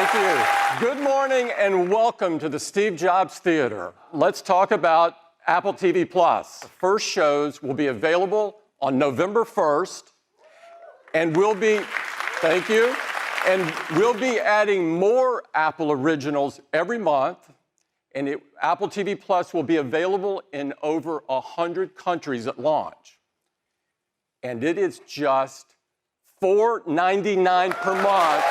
Thank you. Good morning and welcome to the Steve Jobs Theater. Let's talk about Apple TV+. The first shows will be available on November 1st, and thank you, and we'll be adding more Apple originals every month, and Apple TV+ will be available in over 100 countries at launch. And it is just $4.99 per month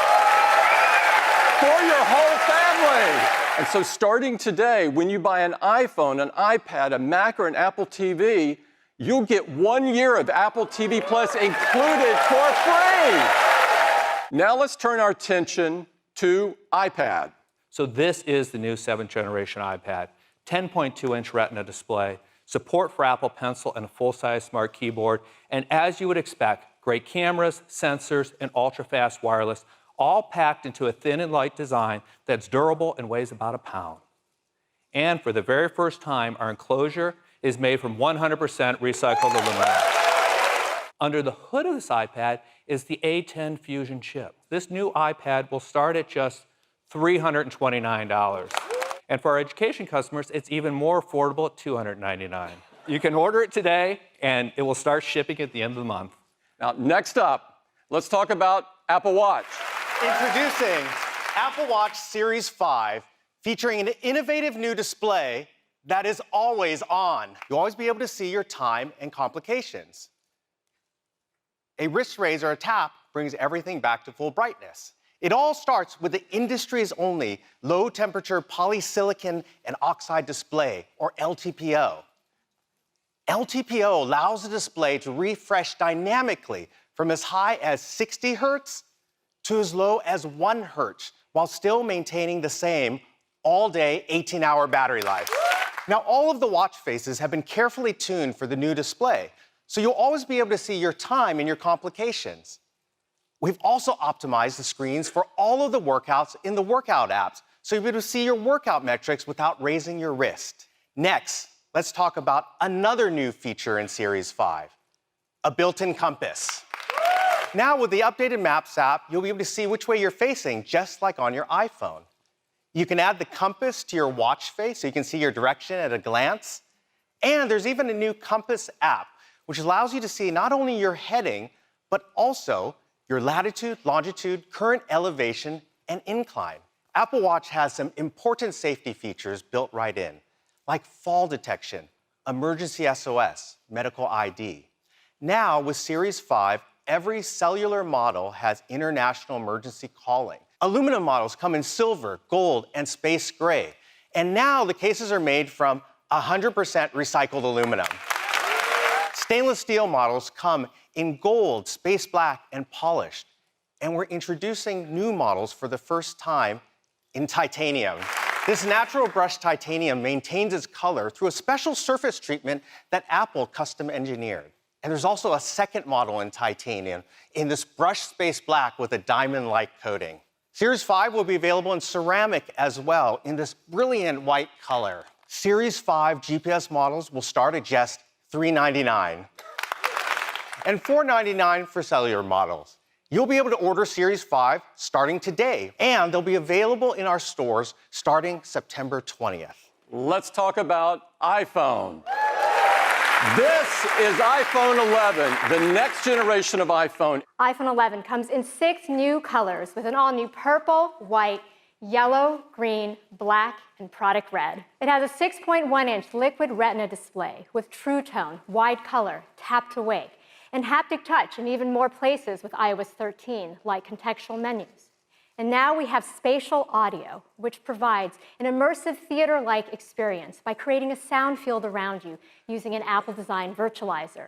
for your whole family. And so starting today, when you buy an iPhone, an iPad, a Mac, or an Apple TV, you'll get 1 year of Apple TV+ included for free. Now let's turn our attention to iPad. So this is the new 7th generation iPad, 10.2-inch Retina display, support for Apple Pencil and a full-size smart keyboard, and as you would expect, great cameras, sensors, and ultra-fast wireless, all packed into a thin and light design that's durable and weighs about a pound. And for the very first time, our enclosure is made from 100% recycled aluminum. Under the hood of this iPad is the A10 Fusion chip. This new iPad will start at just $329. And for our education customers, it's even more affordable at $299. You can order it today, and it will start shipping at the end of the month. Now, next up, let's talk about Apple Watch. Introducing Apple Watch Series 5, featuring an innovative new display that is always on. You'll always be able to see your time and complications. A wrist raise or a tap brings everything back to full brightness. It all starts with the industry's only low-temperature polysilicon and oxide display, or LTPO. LTPO allows the display to refresh dynamically from as high as 60 hertz to as low as 1 hertz, while still maintaining the same all-day 18-hour battery life. Now, all of the watch faces have been carefully tuned for the new display, so you'll always be able to see your time and your complications. We've also optimized the screens for all of the workouts in the workout apps, so you'll be able to see your workout metrics without raising your wrist. Next, let's talk about another new feature in Series 5, a built-in compass. Now, with the updated Maps app, you'll be able to see which way you're facing, just like on your iPhone. You can add the compass to your watch face so you can see your direction at a glance. And there's even a new compass app, which allows you to see not only your heading, but also your latitude, longitude, current elevation, and incline. Apple Watch has some important safety features built right in, like fall detection, emergency SOS, medical ID. Now, with Series 5, every cellular model has international emergency calling. Aluminum models come in silver, gold, and space gray. And now the cases are made from 100% recycled aluminum. Stainless steel models come in gold, space black, and polished. And we're introducing new models for the first time in titanium. This natural brushed titanium maintains its color through a special surface treatment that Apple custom engineered. And there's also a second model in titanium in this brushed space black with a diamond-like coating. Series 5 will be available in ceramic as well in this brilliant white color. Series 5 GPS models will start at just $399 and $499 for cellular models. You'll be able to order Series 5 starting today, and they'll be available in our stores starting September 20th. Let's talk about iPhone. This is iPhone 11, the next generation of iPhone. iPhone 11 comes in 6 new colors with an all-new purple, white, yellow, green, black, and product red. It has a 6.1-inch liquid retina display with True Tone, wide color, tap to wake, and haptic touch in even more places with iOS 13, like contextual menus. And now we have spatial audio, which provides an immersive theater-like experience by creating a sound field around you using an Apple-designed virtualizer.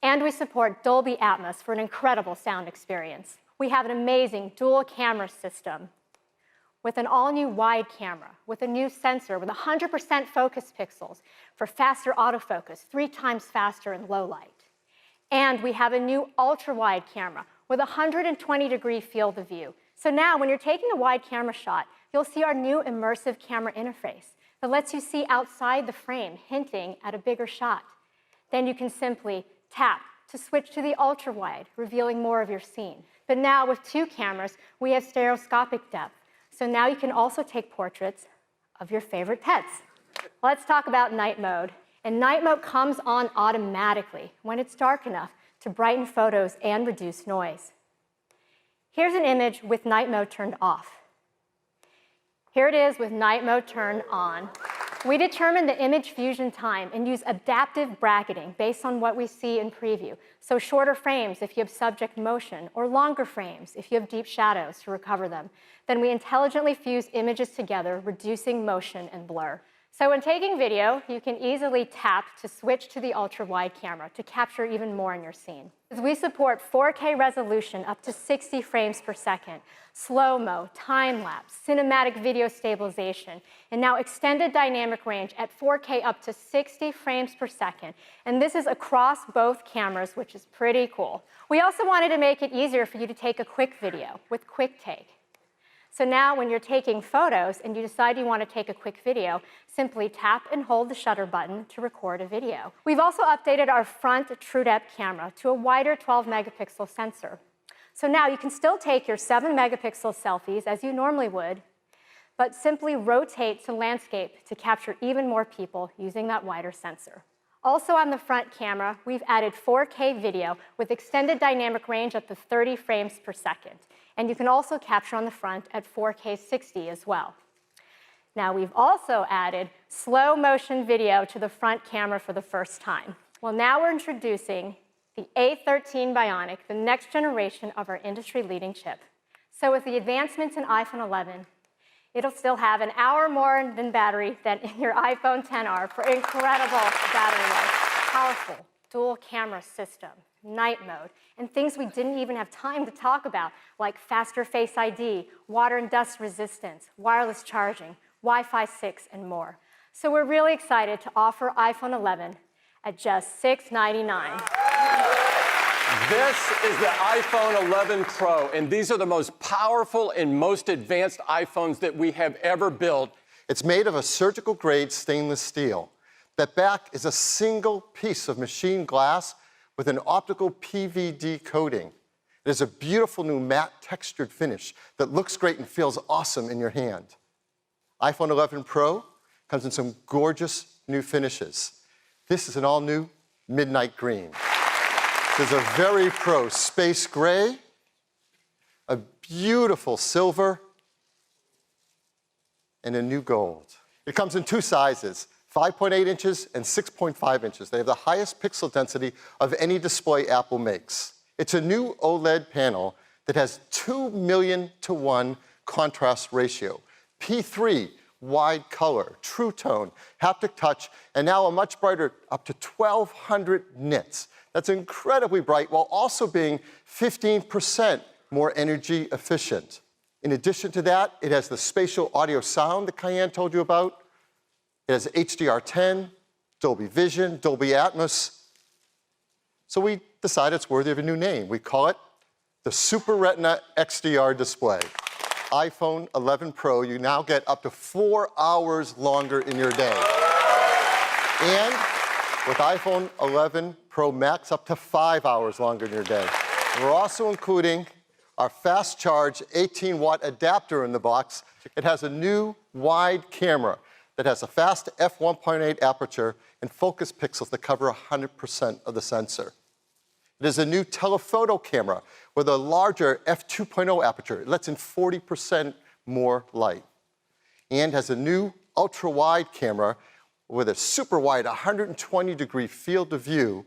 And we support Dolby Atmos for an incredible sound experience. We have an amazing dual camera system with an all-new wide camera, with a new sensor with 100% focus pixels for faster autofocus, 3 times faster in low light. And we have a new ultra-wide camera with a 120-degree field of view. So now, when you're taking a wide camera shot, you'll see our new immersive camera interface that lets you see outside the frame, hinting at a bigger shot. Then you can simply tap to switch to the ultra-wide, revealing more of your scene. But now with 2 cameras, we have stereoscopic depth. So now you can also take portraits of your favorite pets. Let's talk about night mode. And night mode comes on automatically when it's dark enough to brighten photos and reduce noise. Here's an image with night mode turned off. Here it is with night mode turned on. We determine the image fusion time and use adaptive bracketing based on what we see in preview. So shorter frames if you have subject motion, or longer frames if you have deep shadows to recover them. Then we intelligently fuse images together, reducing motion and blur. So when taking video, you can easily tap to switch to the ultra-wide camera to capture even more in your scene. We support 4K resolution up to 60 frames per second, slow-mo, time-lapse, cinematic video stabilization, and now extended dynamic range at 4K up to 60 frames per second. And this is across both cameras, which is pretty cool. We also wanted to make it easier for you to take a quick video with Quick Take. So now when you're taking photos and you decide you want to take a quick video, simply tap and hold the shutter button to record a video. We've also updated our front TrueDepth camera to a wider 12-megapixel sensor. So now you can still take your 7-megapixel selfies as you normally would, but simply rotate to landscape to capture even more people using that wider sensor. Also on the front camera, we've added 4K video with extended dynamic range up to 30 frames per second. And you can also capture on the front at 4K 60 as well. Now we've also added slow motion video to the front camera for the first time. Well, now we're introducing the A13 Bionic, the next generation of our industry-leading chip. So with the advancements in iPhone 11, it'll still have an hour more than battery than in your iPhone XR for incredible battery life. Powerful dual camera system, night mode, and things we didn't even have time to talk about, like faster Face ID, water and dust resistance, wireless charging, Wi-Fi 6, and more. So we're really excited to offer iPhone 11 at just $699. This is the iPhone 11 Pro, and these are the most powerful and most advanced iPhones that we have ever built. It's made of a surgical-grade stainless steel. That back is a single piece of machined glass with an optical PVD coating. It is a beautiful new matte textured finish that looks great and feels awesome in your hand. iPhone 11 Pro comes in some gorgeous new finishes. This is an all-new midnight green. There's a very pro space gray, a beautiful silver, and a new gold. It comes in 2 sizes, 5.8 inches and 6.5 inches. They have the highest pixel density of any display Apple makes. It's a new OLED panel that has 2 million to 1 contrast ratio, P3 wide color, true tone, haptic touch, and now a much brighter, up to 1,200 nits. That's incredibly bright while also being 15% more energy efficient. In addition to that, it has the spatial audio sound that Cayenne told you about. It has HDR10, Dolby Vision, Dolby Atmos. So we decided it's worthy of a new name. We call it the Super Retina XDR display. iPhone 11 Pro, you now get up to 4 hours longer in your day. And with iPhone 11 Pro Max, up to 5 hours longer in your day. And we're also including our fast charge 18-watt adapter in the box. It has a new wide camera that has a fast f1.8 aperture and focus pixels that cover 100% of the sensor. It is a new telephoto camera with a larger f2.0 aperture. It lets in 40% more light. And has a new ultra-wide camera with a super wide 120-degree field of view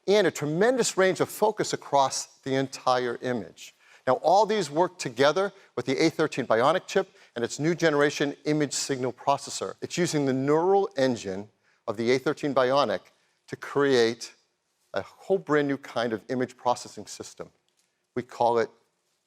and a tremendous range of focus across the entire image. Now, all these work together with the A13 Bionic chip and its new generation image signal processor. It's using the neural engine of the A13 Bionic to create a whole brand new kind of image processing system. We call it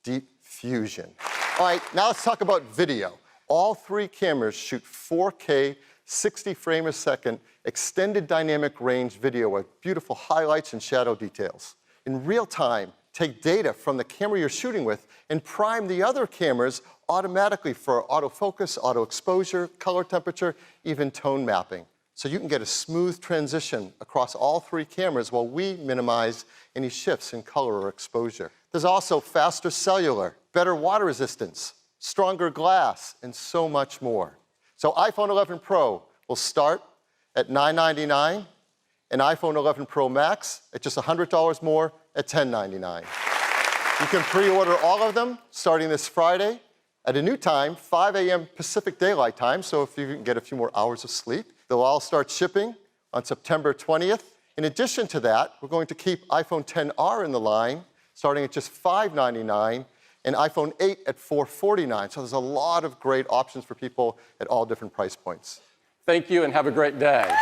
Deep Fusion. All right, now let's talk about video. All 3 cameras shoot 4K, 60 frames a second, extended dynamic range video with beautiful highlights and shadow details. In real time, take data from the camera you're shooting with and prime the other cameras automatically for autofocus, auto exposure, color temperature, even tone mapping. So you can get a smooth transition across all three cameras while we minimize any shifts in color or exposure. There's also faster cellular, better water resistance, stronger glass, and so much more. So iPhone 11 Pro will start at $999, and iPhone 11 Pro Max at just $100 more at $1099. You can pre-order all of them starting this Friday at a new time, 5 a.m. Pacific Daylight Time, so if you can get a few more hours of sleep. They'll all start shipping on September 20th. In addition to that, we're going to keep iPhone XR in the line, starting at just $599, and iPhone 8 at $449. So there's a lot of great options for people at all different price points. Thank you and have a great day.